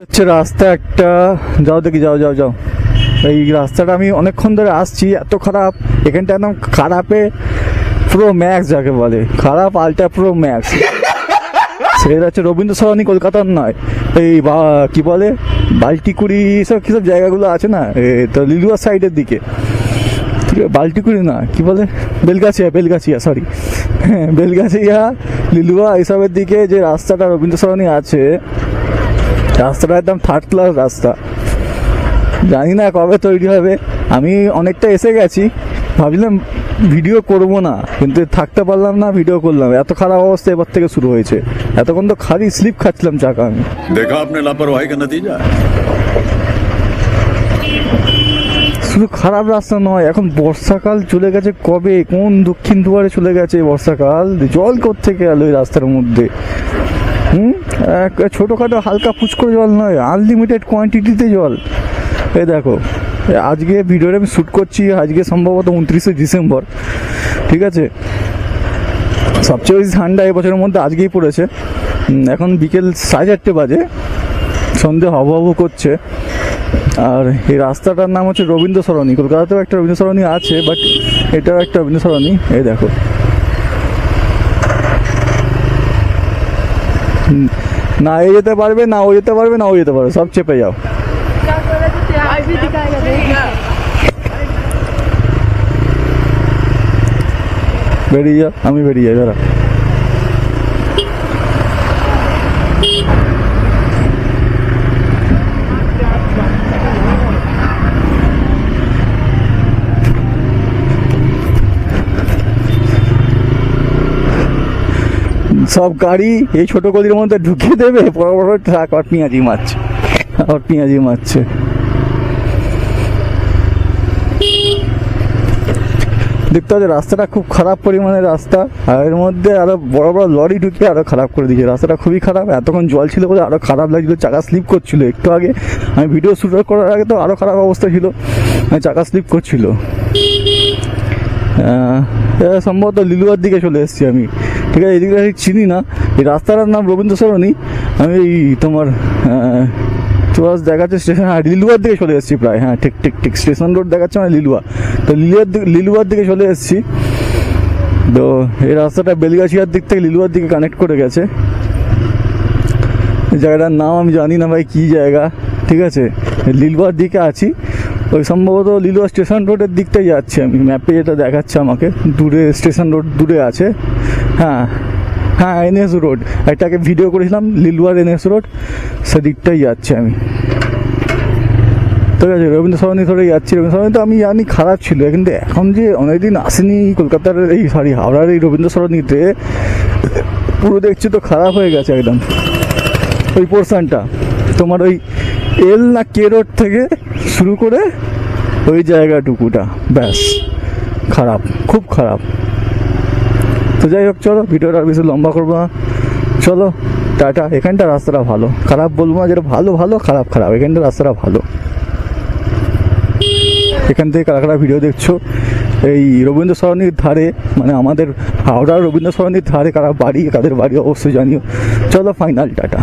হচ্ছে রাস্তা একটা, যাও দেখি, যাও যাও যাও। এই রাস্তাটা আমি অনেকক্ষণ ধরে আসছি, এত খারাপ এখানটা, একদম খারাপে প্রো ম্যাক্স যাকে বলে, খারাপ আলট্রা প্রো ম্যাক্স। সেটা হচ্ছে রবীন্দ্র সরণি, কলকাতার নয়, এই কি বলে বাল্টিকুড়ি, এসব কিসব জায়গাগুলো আছে না, তো লিলুয়া সাইডের দিকে, বাল্টিকুড়ি না, কি বলে, বেলগাছিয়া, বেলগাছিয়া, সরি, হ্যাঁ বেলগাছিয়া, লিলুয়া এইসবের দিকে যে রাস্তাটা রবীন্দ্র সরণি আছে, রাস্তাটা একদম থার্ড ক্লাস রাস্তা। জানি না কবে তৈরি হবে। আমি অনেকটা এসে গেছি, ভাবলাম ভিডিও করব না, কিন্তু থাকতে পারলাম না, ভিডিও করলাম। এত খারাপ অবস্থা এবার থেকে শুরু হয়েছে। এতক্ষণ তো খালি স্লিপ খাচ্ছিলাম চাকা। আমি দেখা আপনি লাপরওয়াহি কা নতিজা। শুধু খারাপ রাস্তা নয়, এখন বর্ষাকাল চলে গেছে কবে, কোন দক্ষিণ দুয়ারে চলে গেছে বর্ষাকাল, জল কোত্থেকে এলো এই রাস্তার মধ্যে। ছোটোখাটো হালকা ফুচকো জল নয়, আনলিমিটেড কোয়ান্টিটিতে জল। এই দেখো, আজকে ভিডিওটা আমি শ্যুট করছি, আজকে সম্ভবত 29শে ডিসেম্বর, ঠিক আছে। সবচেয়ে বেশি ঠান্ডা এবছরের মধ্যে আজকেই পড়েছে। এখন বিকেল 4:30 বাজে, সন্ধে হব হব করছে। আর এই রাস্তাটার নাম হচ্ছে রবীন্দ্র সরণি। কলকাতাতেও একটা রবীন্দ্র সরণি আছে, বাট এটাও একটা রবীন্দ্র সরণি। এই দেখো, না এ যেতে পারবে, না ও যেতে পারবে, না ও যেতে পারবে, সব চেপে যাও। বেরিয়ে যা, আমি বেরিয়ে যাই, দাঁড়া। সব গাড়ি এই ছোট গলির মধ্যে ঢুকিয়ে দেবে, বড় বড় ট্রাক আর পেঁয়াজি মারছে, আর পেঁয়াজি মারছে। দেখতে হচ্ছে রাস্তাটা খুব খারাপ পরিমাণে রাস্তা, আর এর মধ্যে আরো বড় বড় লরি ঢুকিয়ে আরো খারাপ করে দিয়েছে। রাস্তাটা খুবই খারাপ, এতক্ষণ জল ছিল বলে আরো খারাপ লাগছিল, চাকা স্লিপ করছিল। একটু আগে আমি ভিডিও শুট করার আগে তো আরো খারাপ অবস্থা ছিল, চাকা স্লিপ করছিল। সম্ভবত লিলুয়ার দিকে চলে এসেছি আমি, ঠিক আছে। এদিকে চিনি না, এই রাস্তাটার নাম রবীন্দ্র সরণি। আমি তোমার দেখাচ্ছে স্টেশন, হ্যাঁ লিলুয়ার দিকে চলে এসেছি প্রায়, হ্যাঁ ঠিক ঠিক ঠিক, স্টেশন রোড দেখাচ্ছে মানে লিলুয়া, তো লিলুয়ার দিকে চলে এসেছি। তো এই রাস্তাটা বেলগাছিয়ার দিক থেকে লিলুয়ার দিকে কানেক্ট করে গেছে। জায়গাটার নাম আমি জানি না ভাই, কী জায়গা, ঠিক আছে। লিলুয়ার দিকে আছি, ওই সম্ভবত লিলুয়া স্টেশন রোডের দিকটাই যাচ্ছি আমি, ম্যাপে যেটা দেখাচ্ছে আমাকে। দূরে স্টেশন রোড দূরে আছে, হ্যাঁ হ্যাঁ, এনএস রোড, এটাকে ভিডিও করেছিলাম, লিলুয়ার এনএস রোড, সেদিকটাই যাচ্ছি আমি, ঠিক আছে। রবীন্দ্র সরণি ধরে যাচ্ছি। রবীন্দ্র সরণি তো আমি জানি খারাপ ছিল, কিন্তু এখন যে অনেকদিন আসেনি কলকাতার এই হাওড়ার এই রবীন্দ্র সরণিতে, পুরো দেখছি তো খারাপ হয়ে গেছে একদম। ওই পোর্শনটা তোমার ওই এল না কে রোড থেকে শুরু করে ওই জায়গাটুকুটা, ব্যাস খারাপ, খুব খারাপ। তো যাই হোক, চলো ভিডিওটা আর বেশি লম্বা করবো না, চলো টাটা। এখানটা রাস্তাটা ভালো, খারাপ বলবো না, যেটা ভালো ভালো, খারাপ খারাপ, এখানটা রাস্তাটা ভালো। এখান থেকে কারা কারা ভিডিও দেখছো এই রবীন্দ্র সরণির ধারে, মানে আমাদের হাওড়ার রবীন্দ্র সরণির ধারে কারা বাড়ি, কাদের বাড়ি অবশ্যই জানিও। চলো ফাইনাল, টাটা।